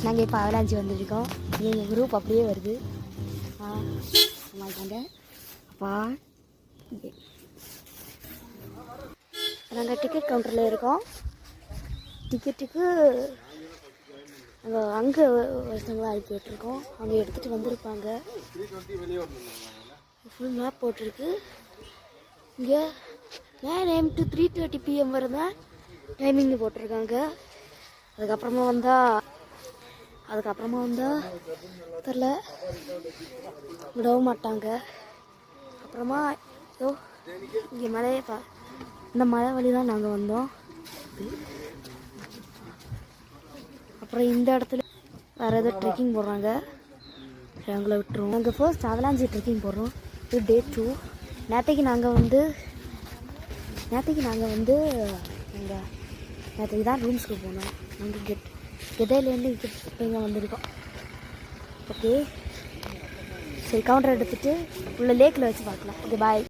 நாங்கள் இப்போ அவலாஞ்சி வந்துருக்கோம். எங்கள் குரூப் அப்படியே வருது. ஆமாங்க அப்பா. நாங்கள் டிக்கெட் கவுண்டரில் இருக்கோம். டிக்கெட்டுக்கு அங்கே ஒருத்தவங்களாம் அனுப்பி விட்டுருக்கோம். அவங்க எடுத்துகிட்டு வந்திருப்பாங்க. ஃபுல் மேப் போட்டிருக்கு. இங்கே 9 AM to 3:30 PM வரை தான் டைமிங் போட்டிருக்காங்க. அதுக்கப்புறமா வந்தால் தெரில, விடவும் மாட்டாங்க. அப்புறமா இங்கே மலையை இந்த மலை வழி தான் நாங்கள் வந்தோம். அப்புறம் இந்த இடத்துல வேறு ஏதோ ட்ரெக்கிங் போடுறாங்க. எங்களை விட்டுருவோம். நாங்கள் ஃபர்ஸ்ட் அவலாஞ்சி ட்ரெக்கிங் போடுறோம். இது Day 2. நேற்றுக்கு நாங்கள் நேற்றுக்கு தான் ரூம்ஸ்க்கு போனோம். நாங்கள் கெதையிலேருந்து இப்போ இங்கே வந்திருக்கோம். ஓகே, சரி கவுண்டர் எடுத்துகிட்டு உள்ள லேக்கில் வச்சு பார்க்கலாம். ஓகே, பாய்.